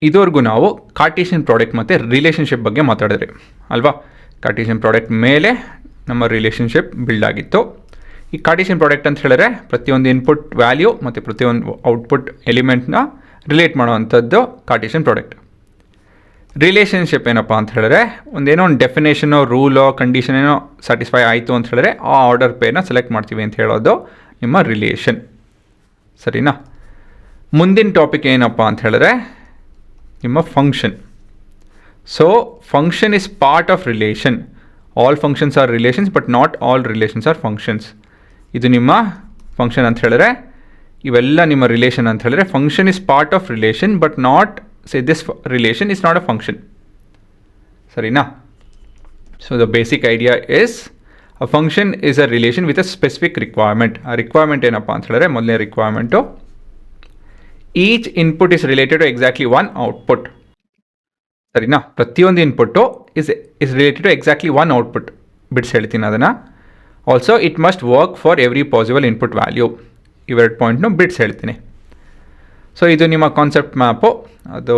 ಇದುವರೆಗೂ ನಾವು ಕಾರ್ಟೀಷಿಯನ್ ಪ್ರಾಡಕ್ಟ್ ಮತ್ತು ರಿಲೇಷನ್ಶಿಪ್ ಬಗ್ಗೆ ಮಾತಾಡಿದ್ರಿ ಅಲ್ವಾ. ಕಾರ್ಟೀಷಿಯನ್ ಪ್ರಾಡಕ್ಟ್ ಮೇಲೆ ನಮ್ಮ ರಿಲೇಷನ್ಶಿಪ್ ಬಿಲ್ಡ್ ಆಗಿತ್ತು. ಈ ಕಾರ್ಟೀಷಿಯನ್ ಪ್ರಾಡಕ್ಟ್ ಅಂತ ಹೇಳಿದ್ರೆ ಪ್ರತಿಯೊಂದು ಇನ್ಪುಟ್ ವ್ಯಾಲ್ಯೂ ಮತ್ತು ಪ್ರತಿಯೊಂದು ಔಟ್ಪುಟ್ ಎಲಿಮೆಂಟ್ನ ರಿಲೇಟ್ ಮಾಡೋವಂಥದ್ದು ಕಾರ್ಟೀಷಿಯನ್ ಪ್ರಾಡಕ್ಟ್. ರಿಲೇಷನ್ಶಿಪ್ ಏನಪ್ಪ ಅಂತ ಹೇಳಿದ್ರೆ ಒಂದೇನೋ ಒಂದು ಡೆಫಿನೇಷನೋ ರೂಲೋ ಕಂಡೀಷನ್ ಏನೋ ಸ್ಯಾಟಿಸ್ಫೈ ಆಯಿತು ಅಂತ ಹೇಳಿದ್ರೆ ಆ ಆರ್ಡರ್ ಪೇನ ಸೆಲೆಕ್ಟ್ ಮಾಡ್ತೀವಿ ಅಂತ ಹೇಳೋದು ನಿಮ್ಮ ರಿಲೇಷನ್. ಸರಿನಾ. ಮುಂದಿನ ಟಾಪಿಕ್ ಏನಪ್ಪ ಅಂತ ಹೇಳಿದ್ರೆ ನಿಮ್ಮ function. So function is part of relation. All functions are relations but not all relations are functions. ಇದು ನಿಮ್ಮ ಫಂಕ್ಷನ್ ಅಂತ ಹೇಳಿದ್ರೆ ಇವೆಲ್ಲ ನಿಮ್ಮ ರಿಲೇಷನ್ ಅಂತ ಹೇಳಿದ್ರೆ function is part of relation but not say this relation is not a function. Sarina. So the basic idea is a function is a relation with a specific requirement. A requirement ಏನಪ್ಪ ಅಂತ ಹೇಳಿದ್ರೆ ಮೊದಲನೇ requirement each input is related to exactly one output. ಸರಿನಾ. ಪ್ರತಿಯೊಂದು input is related to exactly one output. ಬಿಟ್ಸ್ ಹೇಳ್ತೀನಿ ಅದನ್ನು. Also it must work for every possible input value. ಇವೆರಡು ಪಾಯಿಂಟ್ನು ಬಿಟ್ಸ್ ಹೇಳ್ತೀನಿ. ಸೊ ಇದು ನಿಮ್ಮ ಕಾನ್ಸೆಪ್ಟ್ ಮ್ಯಾಪು. ಅದು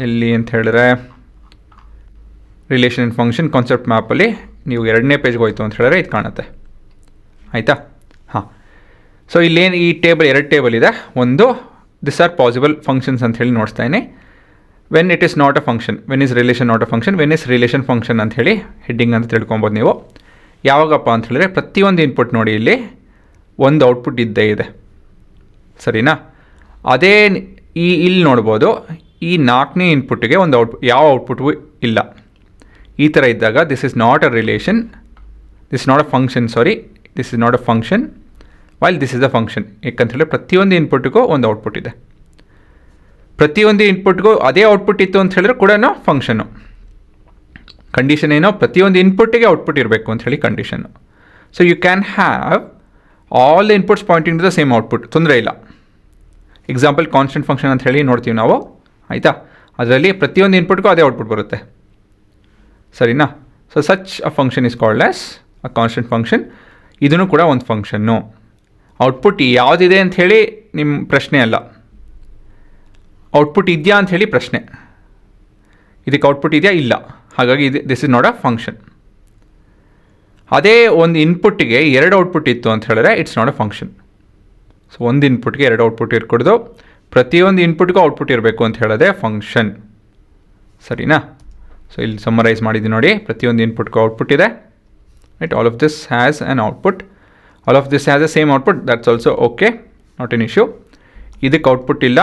ಎಲ್ಲಿ ಅಂತ ಹೇಳಿದ್ರೆ ರಿಲೇಷನ್ ಆ್ಯಂಡ್ ಫಂಕ್ಷನ್ ಕಾನ್ಸೆಪ್ಟ್ ಮ್ಯಾಪಲ್ಲಿ ನೀವು 2ನೇ ಪೇಜ್ಗೆ ಹೋಯ್ತು ಅಂತ ಹೇಳಿದ್ರೆ ಇದು ಕಾಣುತ್ತೆ. ಆಯಿತಾ. ಹಾಂ. ಸೊ ಇಲ್ಲೇನು ಈ ಟೇಬಲ್ 2 ಟೇಬಲ್ ಇದೆ. ಒಂದು ದಿಸ್ ಆರ್ ಪಾಸಿಬಲ್ ಫಂಕ್ಷನ್ಸ್ ಅಂತ ಹೇಳಿ ನೋಡ್ತಾ ಇದ್ದೀನಿ. When it is not a function, when is relation not a function, when is relation function ಅಂತ ಹೇಳಿ ಹೆಡ್ಡಿಂಗ್ ಅಂತ ತಿಳ್ಕೊಬೋದು ನೀವು. ಯಾವಾಗಪ್ಪ ಅಂತ ಹೇಳಿದ್ರೆ ಪ್ರತಿಯೊಂದು ಇನ್ಪುಟ್ ನೋಡಿ ಇಲ್ಲಿ ಒಂದು ಔಟ್ಪುಟ್ ಇದ್ದೇ ಇದೆ. ಸರಿನಾ. ಅದೇ ಇಲ್ಲಿ ನೋಡ್ಬೋದು ಈ 4ನೇ ಇನ್ಪುಟ್ಗೆ ಒಂದು ಯಾವ ಔಟ್ಪುಟ್ಗೂ ಇಲ್ಲ. ಈ ಥರ ಇದ್ದಾಗ this is not a relation, this not a function, this is not a function while this is a function. ಯಾಕಂತೇಳಿ ಪ್ರತಿಯೊಂದು ಇನ್ಪುಟ್ಗೂ ಒಂದು ಔಟ್ಪುಟ್ ಇದೆ. ಪ್ರತಿಯೊಂದು ಇನ್ಪುಟ್ಗೂ ಅದೇ ಔಟ್ಪುಟ್ ಇತ್ತು ಅಂತ ಹೇಳಿದ್ರೆ ಕೂಡ ಫಂಕ್ಷನ್ನು. ಕಂಡೀಷನ್ ಏನೋ ಪ್ರತಿಯೊಂದು ಇನ್ಪುಟ್ಟಿಗೆ ಔಟ್ಪುಟ್ ಇರಬೇಕು ಅಂತ ಹೇಳಿ ಕಂಡೀಷನ್ನು. So you can have all the inputs pointing to the same output, ತೊಂದರೆ ಇಲ್ಲ. ಎಕ್ಸಾಂಪಲ್ ಕಾನ್ಸ್ಟೆಂಟ್ ಫಂಕ್ಷನ್ ಅಂತ ಹೇಳಿ ನೋಡ್ತೀವಿ ನಾವು. ಆಯಿತಾ. ಅದರಲ್ಲಿ ಪ್ರತಿಯೊಂದು ಇನ್ಪುಟ್ಗೂ ಅದೇ ಔಟ್ಪುಟ್ ಬರುತ್ತೆ. ಸರಿನಾ. So such a function is called as a constant function. ಇದನ್ನು ಕೂಡ ಒಂದು ಫಂಕ್ಷನ್ನು. ಔಟ್ಪುಟ್ ಯಾವುದಿದೆ ಅಂಥೇಳಿ ನಿಮ್ಮ ಪ್ರಶ್ನೆ ಅಲ್ಲ, ಔಟ್ಪುಟ್ ಇದೆಯಾ ಅಂಥೇಳಿ ಪ್ರಶ್ನೆ. ಇದಕ್ಕೆ ಔಟ್ಪುಟ್ ಇದೆಯಾ ಇಲ್ಲ, ಹಾಗಾಗಿ this is not a function. ಅದೇ ಒಂದು ಇನ್ಪುಟ್ಟಿಗೆ 2 ಔಟ್ಪುಟ್ ಇತ್ತು ಅಂತ ಹೇಳಿದ್ರೆ it's not a function. So ಒಂದು ಇನ್ಪುಟ್ಗೆ 2 ಔಟ್ಪುಟ್ ಇರ್ಕೊಡ್ದು ಪ್ರತಿಯೊಂದು ಇನ್ಪುಟ್ಗೂ ಔಟ್ಪುಟ್ ಇರಬೇಕು ಅಂತ ಹೇಳೋದೇ ಫಂಕ್ಷನ್. ಸರಿನಾ. ಸೊ ಇಲ್ಲಿ ಸಮ್ಮರೈಸ್ ಮಾಡಿದ್ದೀನಿ ನೋಡಿ. ಪ್ರತಿಯೊಂದು ಇನ್ಪುಟ್ಗೂ ಔಟ್ಪುಟ್ ಇದೆ. Right. All of this has an output, all of this has a same output, that's also okay, not an issue. ಇದಕ್ಕೆ ಔಟ್ಪುಟ್ ಇಲ್ಲ.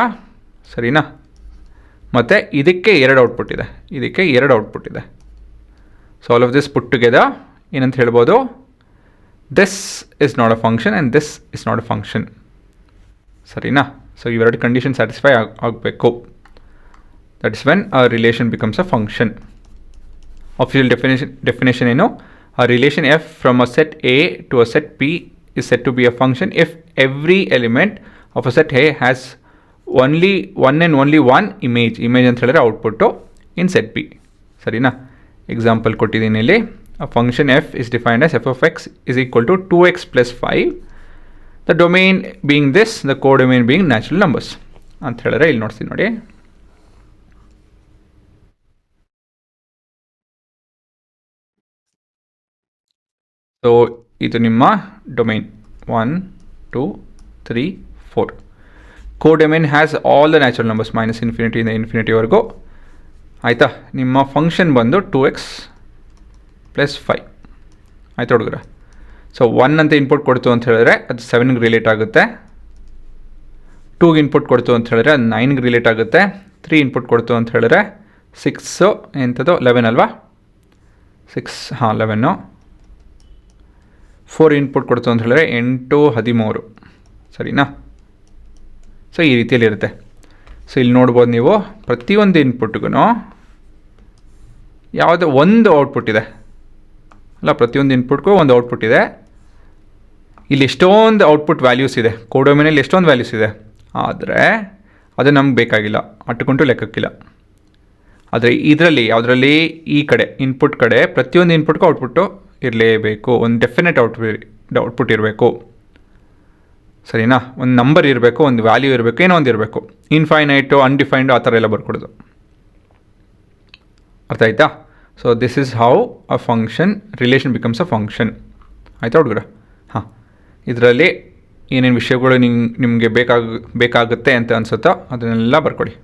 ಸರಿನಾ. ಮತ್ತು ಇದಕ್ಕೆ 2 ಔಟ್ಪುಟ್ ಇದೆ, ಇದಕ್ಕೆ 2 ಔಟ್ಪುಟ್ ಇದೆ. So all of this put together ಏನಂತ ಹೇಳ್ಬೋದು, this is not a function and this is not a function. ಸರಿನಾ. ಸೊ ಇವೆರಡು ಕಂಡೀಷನ್ ಸ್ಯಾಟಿಸ್ಫೈ ಆಗಬೇಕು. That is when a relation becomes a function. Official definition ಏನು, a relation F from a set A to a set P is set to be a function if every element of a set A has only one and only one image ಅಂತ ಹೇಳಿದ್ರೆ output ಇನ್ set P. ಸರಿನಾ. Example ಕೊಟ್ಟಿದ್ದೀನಿ ಇಲ್ಲಿ. A function f is defined as f of x is equal to 2x plus 5. The domain being this, the codomain being natural numbers. ಅಂತ ಹೇಳಿದ್ರೆ ಇಲ್ಲಿ ನೋಡ್ತೀನಿ ನೋಡಿ. ಸೊ ಇದು ನಿಮ್ಮ domain 1 2 3 4. Codomain has all the natural numbers minus ಇನ್ಫಿನಿಟಿಯಿಂದ ಇನ್ಫಿನಿಟಿವರೆಗೂ. ಆಯಿತಾ. ನಿಮ್ಮ ಫಂಕ್ಷನ್ ಬಂದು 2x ಪ್ಲಸ್ 5. ಆಯ್ತು ಹುಡುಗರ. ಸೊ 1 ಅಂತ ಇನ್ಪುಟ್ ಕೊಡ್ತು ಅಂತ ಹೇಳಿದ್ರೆ ಅದು 7ಗೆ ರಿಲೇಟ್ ಆಗುತ್ತೆ. 2ಗೆ ಇನ್ಪುಟ್ ಕೊಡ್ತು ಅಂತ ಹೇಳಿದ್ರೆ ಅದು 9ಗೆ ರಿಲೇಟ್ ಆಗುತ್ತೆ. 3 ಇನ್ಪುಟ್ ಕೊಡ್ತು ಅಂತ ಹೇಳಿದ್ರೆ 6 ಎಂಥದ್ದು 11 ಅಲ್ವಾ. 6 ಹಾಂ 11. 4 ಇನ್ಪುಟ್ ಕೊಡ್ತು ಅಂತ ಹೇಳಿದ್ರೆ 8 13. ಸರಿನಾ. ಸೊ ಈ ರೀತಿಯಲ್ಲಿರುತ್ತೆ. ಸೊ ಇಲ್ಲಿ ನೋಡ್ಬೋದು ನೀವು ಪ್ರತಿಯೊಂದು ಇನ್ಪುಟ್ಗೂ ಯಾವುದೋ ಒಂದು ಔಟ್ಪುಟ್ ಇದೆ ಅಲ್ಲ. ಪ್ರತಿಯೊಂದು ಇನ್ಪುಟ್ಗೂ ಒಂದು ಔಟ್ಪುಟ್ ಇದೆ. ಇಲ್ಲಿ ಎಷ್ಟೊಂದು ಔಟ್ಪುಟ್ ವ್ಯಾಲ್ಯೂಸ್ ಇದೆ, ಕೋಡೊಮೈನಲ್ಲಿ ಎಷ್ಟೊಂದು ವ್ಯಾಲ್ಯೂಸ್ ಇದೆ. ಆದರೆ ಅದು ನಮ್ಗೆ ಬೇಕಾಗಿಲ್ಲ, ಅಟ್ಟುಕೊಂಟು ಲೆಕ್ಕಕ್ಕಿಲ್ಲ. ಆದರೆ ಇದರಲ್ಲಿ ಯಾವುದರಲ್ಲಿ ಈ ಕಡೆ ಇನ್ಪುಟ್ ಕಡೆ ಪ್ರತಿಯೊಂದು ಇನ್ಪುಟ್ಗೂ ಔಟ್ಪುಟ್ಟು ಇರಲೇಬೇಕು, ಒಂದು ಡೆಫಿನೆಟ್ ಔಟ್ಪುಟ್ ಇರಬೇಕು. ಸರಿನಾ? ಒಂದು ನಂಬರ್ ಇರಬೇಕು, ಒಂದು ವ್ಯಾಲ್ಯೂ ಇರಬೇಕು, ಏನೋ ಒಂದು ಇರಬೇಕು. ಇನ್ಫೈನೈಟು, ಅನ್ಡಿಫೈನ್ಡು ಆ ಥರ ಎಲ್ಲ ಬರ್ಕೊಡೋದು. ಅರ್ಥ ಆಯ್ತಾ? So this is how a function relation becomes a function. ಆಯಿತಾ ಹುಡುಗರ? ಹಾಂ, ಇದರಲ್ಲಿ ಏನೇನು ವಿಷಯಗಳು ನಿಮಗೆ ಬೇಕಾಗುತ್ತೆ ಅಂತ ಅನಿಸುತ್ತೋ ಅದನ್ನೆಲ್ಲ ಬರ್ಕೊಳ್ಳಿ.